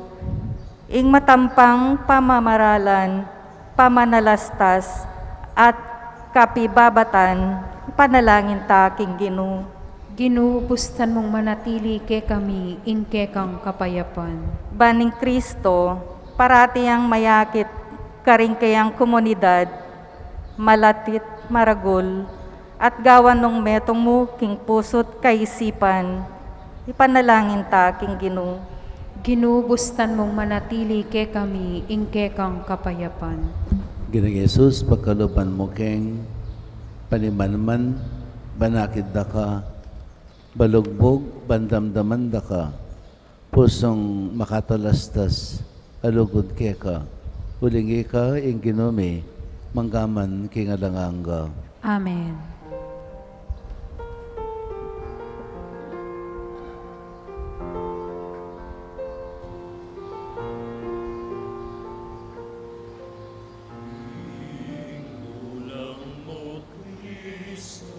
ing matampang pamamaralan, pamanalastas at kapibabatan, panalangin ta king Gino. Ginubustan mong manatili ke kami, ingke kang kapayapan. Baning Kristo, parati ang mayakit karing kayang komunidad, malatit maragol, at gawan nung metong mo king pusot kaisipan, ipanalangin ta king Gino. Ginubustan mong manatili ke kami, ingke kang kapayapan. Ginang Jesus, pagkaluban mo keng panimanman, banakid da ka, balugbog, bandamdaman da ka, pusong makatalastas, alugod ke ka, ulingi ka, ing ginome, manggaman kingalanganga. Amen. Ulang mo, Kristo,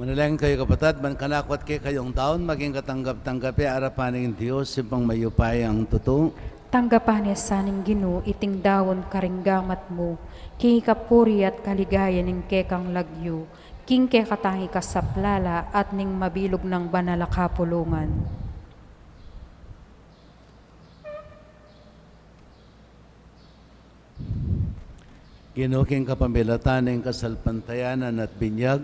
Manalangin kayo kapatid, man kanakot kay kayong taon, maging katanggap-tanggapi arapan ng Diyos, simpang mayupay ang totoo. Tanggapan niya saning Ginoo iting dawon karinggamat mo, king kapuri at kaligayan ng kekang lagyo, king kekatangi kasaplala at ning mabilog ng banala kapulungan. Ginuking kapamilatan ng kasalpantayanan at binyag,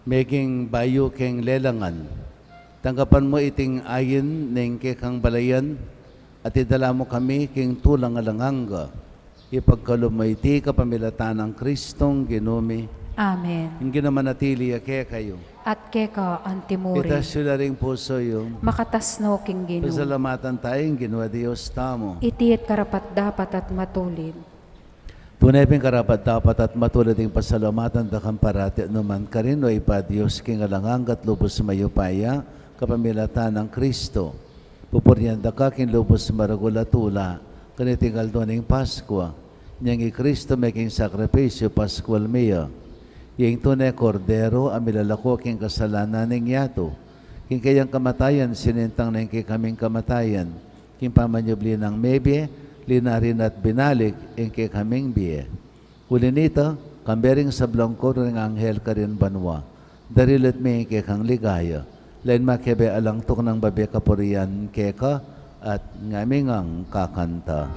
making bayo keng lelangan. Tanggapan mo iting ayin ng kekang balayan, at idala mo kami king tulang alanganga. Ipagkalumayti kapamilatan ng Kristong Ginumi. Amen. Yung ginamanatili ake kayo. At keka antimuri, Itasyo na ring puso yung makatasno king Ginoo, pasalamatan tayong ginawa Diyos tamo. itiit karapat dapat at matulid. Tunay ping karapat dapat at matulad ng pasalamatan da kang parati numan karino ipa Diyos king alanganggat lubos mayupaya kapamilatan ng Kristo. Pupuryan da ka king lubos maragulatula kanitingal doon ng Paskwa. Niyang i Kristo making sakripisyo Paskwal Mia. Yung tunay kordero amilalako king kasalanan ng yato. King kayang kamatayan sinintang ng kaming kamatayan. King pamanyubli ng mebye linarin at binalik ang kay kaming biye. Uli nito, kambering sa blangkor ng anghel ka rin banwa. Darilit may kay kang ligaya. Lain makebe alangtok ng babi kapurian keka at ngaming ang kakanta.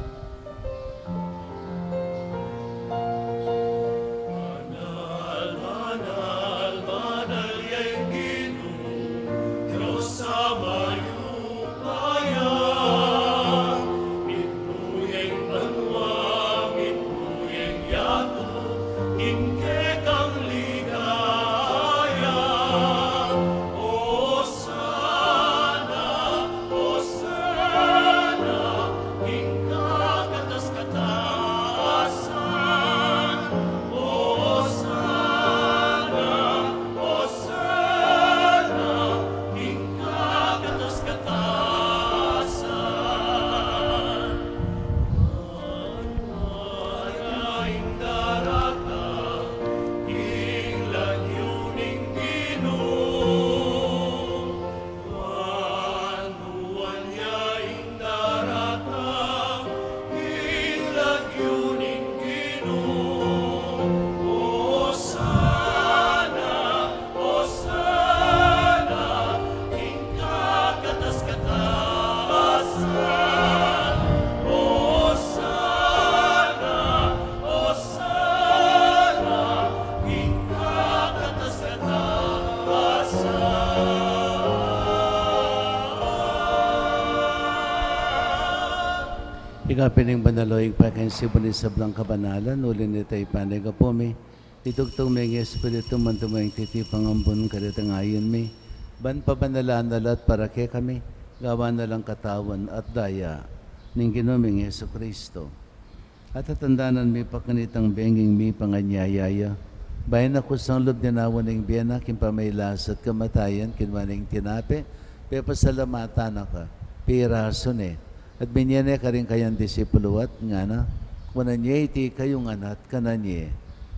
Ikapining banaloy pa kayong sibunin sa blang kabanalan, uli nito ipanay ka po mi. Itugtong may espiritu man tumayong titipang ambon kaditang ayon mi. Ban pa banalaan nalat para kay kami, gawa na lang katawan at daya ning ginuming Yesu Kristo. At tatandanan mi pakanitang benging mi panganyayaya. Bayan ako sa loob dinawan ng biyana, kimpamaylas at kamatayan, kinwaning tinape, pe pasalamatan ka, pirason At binyane ka rin kayang disipuluat nga na, kunan niya iti kayong anat kananye,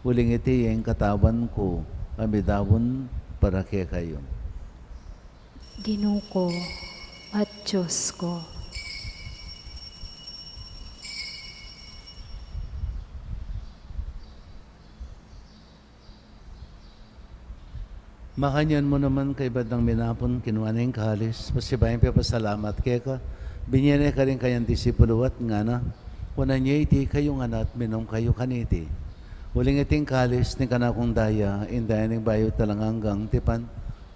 uling iti yung katawan ko, amidawon para kay kayo. Ginoo ko at Diyos ko. Makanyan mo naman kay badang minapon kinuha ng kalis, pasibayan pa pasalamat kay ka, binyane ka rin kayang disipuluat nga na, kunan niya iti kayong anat minom kayo kaniti. Uling iting kalis ni kanakong daya, indayan ng bayo talanganggang tipan,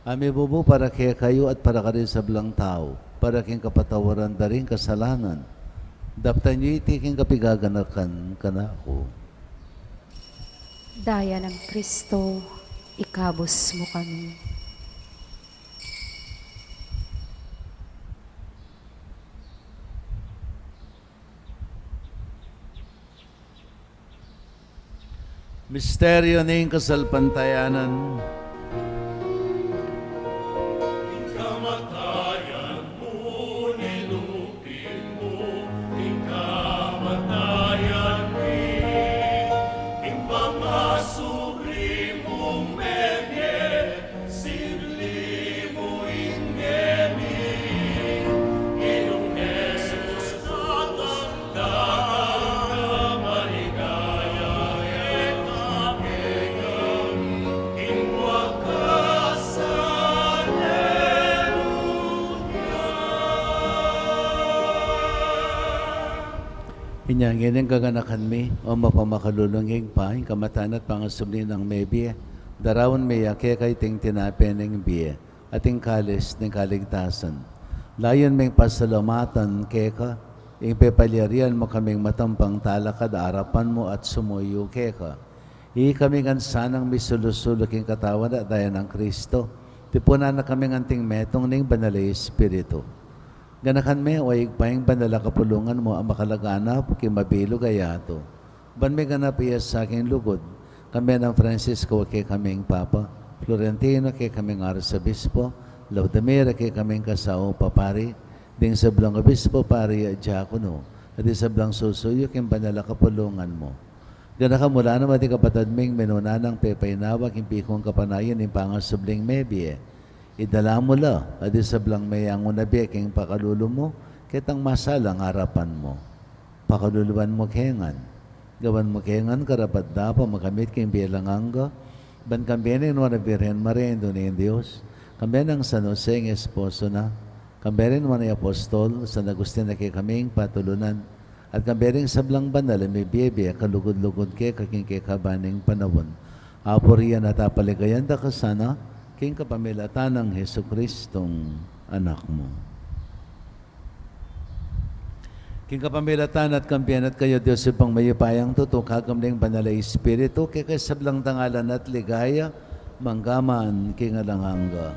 ami bubu para kaya kayo at para ka rin sa blang tao, para king kapatawaran da rin kasalanan. Daptan niyo iti king kapigaganakan kanako. Daya ng Kristo, ikabos mo kami. Misteryo ng kasalpantayanan. Kamatayan mo, nilupin mo, kamatayan ni, ing mga sublimong medye, Inyangin ang kaganakan mi, o mapamakadulungig pa, yung kamatan at pangasubli ng mebiye. Darawan may ake kay ting tinapen ng biye, at yung kalis ng kaligtasan. Layon may pasalamatan keka, yung pepalyarian mo kaming matampang talakad arapan mo at sumuyo keka. Kaming ansanang misulusulok yung katawan at daya ng Kristo. Tipunan na kaming anting metong ning banalay Espiritu. Ganakan me, o igpahing banala kapulungan mo ang makalaganap, kimabilo gayato. Ban may ganap iya sa aking lugod, kami ng Francisco, kay kaming Papa, Florentino, kay kaming Arzobispo, Laudamira, kay kaming Kasao, Papari, ding sablang Obispo, Pari, at Diakono, at di sablang susuyo, kim banala kapulungan mo. Ganaka mula naman di kapatad ming menunanang pepainawag, impikong kapanayan, impangasubling mebie, idala mo la, at isablang may ang unabi, king pakalulo mo, kitang masalang harapan mo. Pakaluluan mo kengan. Gawan mo kengan, karapat dapa, makamit king bilang angga, ban kambene no na Virgen Maria, Indonesia Diyos, kambene ang San Jose, ang esposo na, kambene no na apostol, San Agustin na kay kaming patulunan, at kambene sablang banal, may biyebe, kalugod-lugod ke, kaking kabaning panawon. Aporian at apaligayan da kasana, king kapamilatan ng Hesu Kristong anak mo. King kapamilatan at kampiyan at kayo, Diyos, upang mayupayang tutok, hagamling banalay Espiritu, kay kasablang tangalan at ligaya, manggaman, king alanghangga.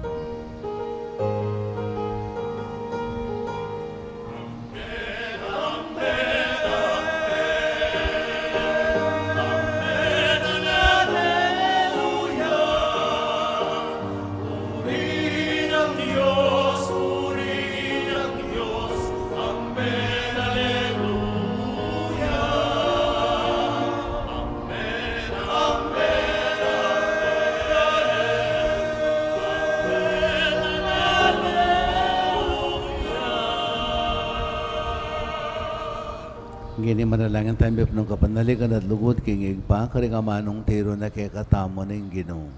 Gini manalangin tayo ng kapanaligan at lugod king igpa, karingamanong tiro na kay katamo ng Ginoo.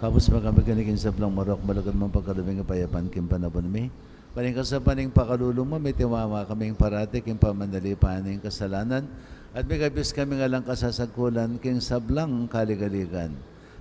Kapos magkamaganikin sa blang marok, balagad mong pagkalubing kapayapan, kim panabon mi. Paling kasapaning pakalulong mo, may tiwama kaming parate, kim pamanalipaning kasalanan, at may kabis kami nga lang kasasagkulan, king sablang kaligaligan.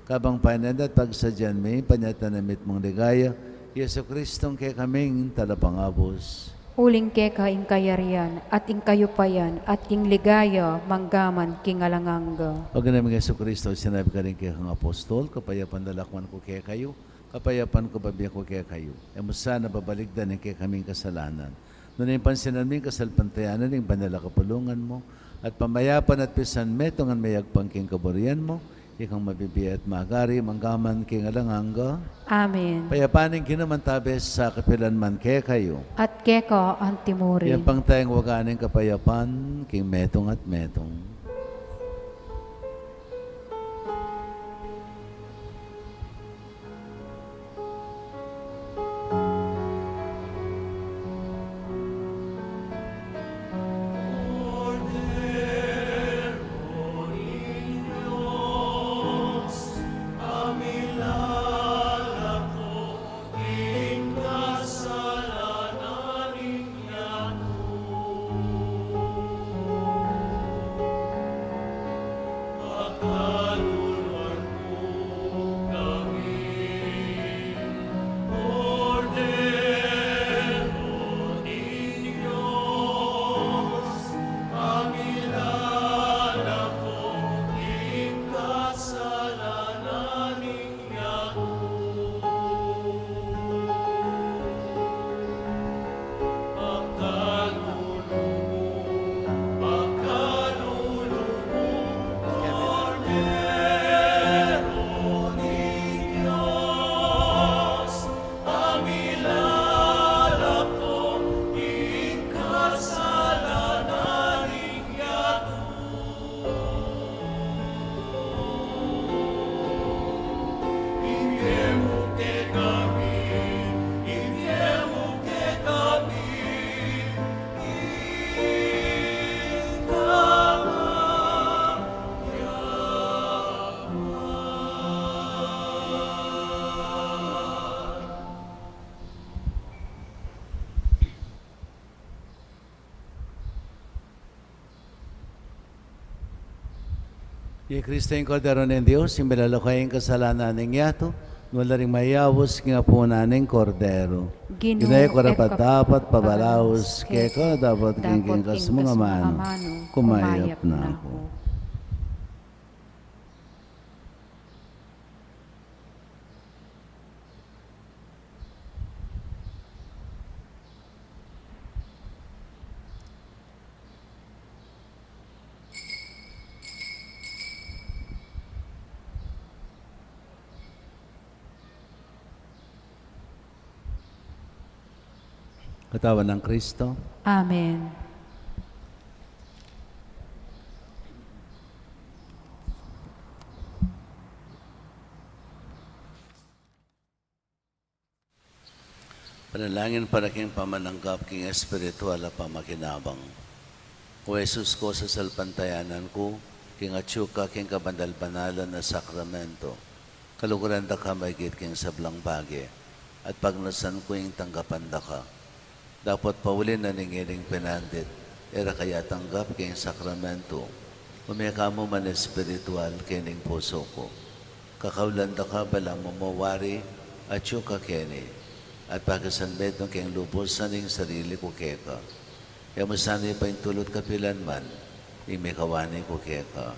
Kabang panan at pagsadyan may, panyatanamit mong ligaya, Yesu Kristong kay kaming talapangabos. Uling keka ing kayarian, at ing kayupayan, at ing ligaya, manggaman, king alangangga. Pag namin Yesu Kristo, sinabi ka rin kay kang apostol, kapayapan dalakwan ko kay kayo, kapayapan ko babi ko kay kayo. E mo sana babaligdan ng kay kaming kasalanan. Noon yung pansinan mo yung kasalpantayanan ng banala kapulungan mo, at pamayapan at pisan metongan mayagpang king kaburian mo, ikang mabibiya at magari, manggaman king alanganga, Amen. payapaning kinamantabes sa kapilan man ke kayo. At keko ang timuri. Yan pang tayong waganing kapayapan, king metong at metong. Di Kristo yung Kordero ng Diyos, yung malalakay yung kasalanan ng yato, wala ring mayawos nga po naning Kordero. Ginoo, Ginay ko rapat eka, dapat pabalaos, pabalaos, keko dapat dapat king kas king mga kas mano, kumayap na ako. Katawan ng Kristo. Amen. Panalangin para king pamananggap king espiritual at pamakinabang. O Jesus ko sa salpantayanan ko, king atsyuka king kabandal-banalan na sakramento, kaluguran da ka maigit king sablang bagi, at pagnasan ko yung tanggapan da ka. Dapat paulin na ningiling pinandit, era kaya tanggap king sakramento, umeka mo man espiritual kining puso ko. Kakaulan da ka balang mamawari, atsyuka kini, at pagkasanbet ng keng lubos sa ning sarili ko keka. Kaya masani pa yung tulot kapilan man, yung may kawani ko keka.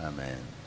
Amen.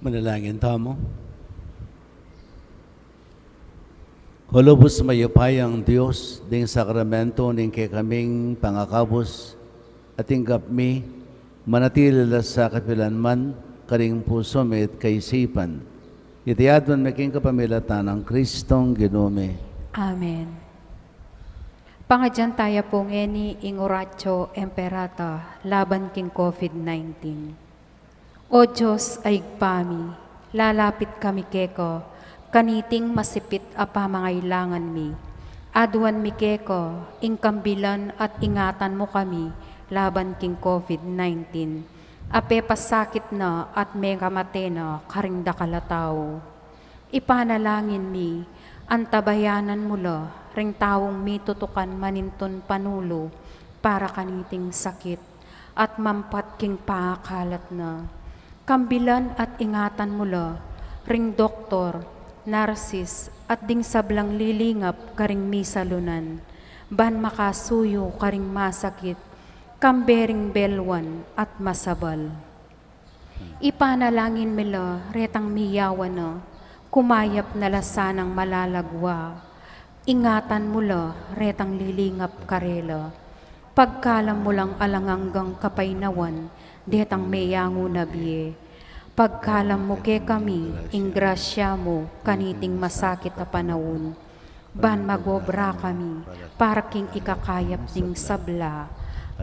Manalangin tamo. Hulubos mayupayang Diyos, ding sakramento ning kay kaming pangakabos, ating gapmi, manatilala sa kapilanman, karing puso met kaisipan. Itiyadon making kapamilatan ng Kristong Ginome. Amen. Pangadyan tayo pong eni ing oratio emperata laban king COVID-19. O Diyos ay pami, lalapit kami keko, kaniting masipit a pamangailangan mi. Aduan mi keko, ing kambilan at ingatan mo kami laban king COVID-19. Ape pasakit na at may kamate na karing dakalataw. Ipanalangin mi, antabayanan mo lo, ring tawong mitutukan maninton panulo, para kaniting sakit, at mampat king paakalat na. Kambilan at ingatan mo lo, ring doktor, narsis, at ding sablang lilingap karing misalunan, ban makasuyo karing masakit, kambering belwan at masabal. Ipanalangin mila retang miyawan na, kumayap na lasanang malalagwa. Ingatan mo la retang lilingap karela. Pagkalam mo lang alanganggang kapaynawan, detang mayango na biye. Pagkalam mo ke kami, ingrasya mo, kaniting masakit na panahon. Ban magobra kami, para king ikakayap ding sabla,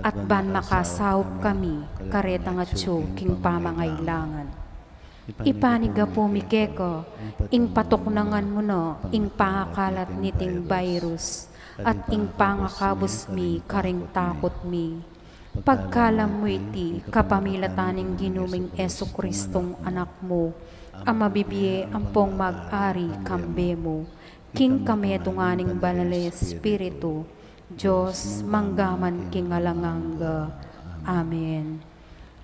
at ban makasawp kami, karetang atyo king pamangailangan. Ipaniga po mikeko, ing patuknangan mo no, ing pangakalat niting virus, at ing pangakabos mi, karing takot mi. Pagkalam mo iti, kapamilataning ginuming Eso Kristong anak mo, ang mabibiye ampong mag-ari kambe mo, king kamedunganing banal Espiritu, Diyos, manggaman king alanganga. Amen.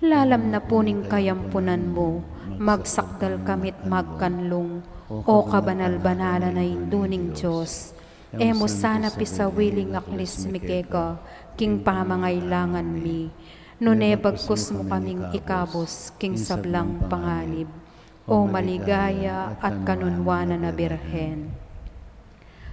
Lalam na puning kayampunan mo, magsakdal kamit magkanlong, o kabanal-banalan ay duning Diyos. Emo sana pisawiling aklis mikeka, king pamangailangan mi. Nunebagkus mo kaming ikabos, king sablang panganib, o maligaya at kanunwana na birhen.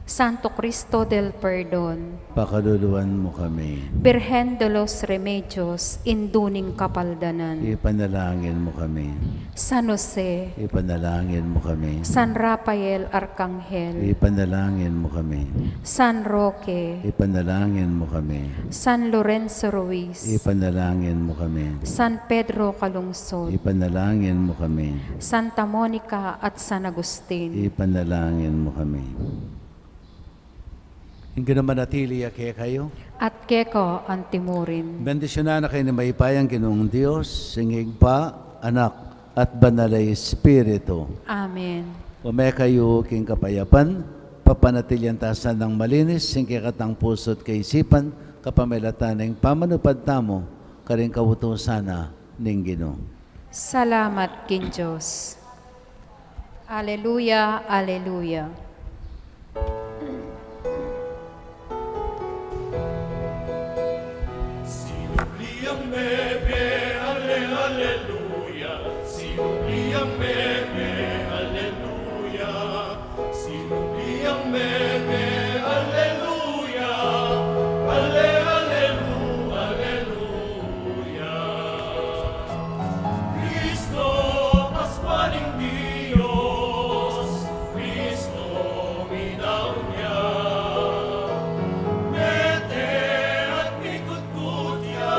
Santo Cristo del Perdon, Pakaluluan mo kami. Birhen de los Remedios, induning kapaldanan. Ipanalangin mo kami. San Jose, Ipanalangin mo kami. San Rafael Arcangel, Ipanalangin mo kami. San Roque, Ipanalangin mo kami. San Lorenzo Ruiz, Ipanalangin mo kami. San Pedro Calungsod, Ipanalangin mo kami. Santa Monica at San Agustin. Ipanalangin mo kami. Hindi naman natili kaya kayo. At keko ang timurin. Bendisyonan na kayo ni Maypayang Ginoong Diyos, singig pa, anak, at banalay Espiritu. Amen. Umay kayo king kapayapan, papanatilyan tasan ng malinis, singkikatang puso't kaisipan, kapamilatan ng pamanupad tamo, karing kawutosana ning Ginoo. Salamat kin Diyos. Aleluya, aleluya. Sinubliang bebe, ale, aleluya. Sinubliang bebe, aleluya. Sinubliang bebe, aleluya. Ale, aleluya, aleluya. Cristo, Pascualing Diyos, Cristo, minaw niya. Mete at mikut-kutya,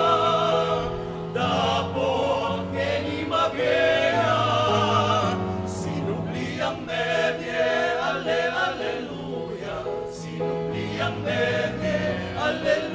dapot ngeni mabea. Sinubli ang bebye, ale, aleluya. Sinubli ang bebye, aleluya.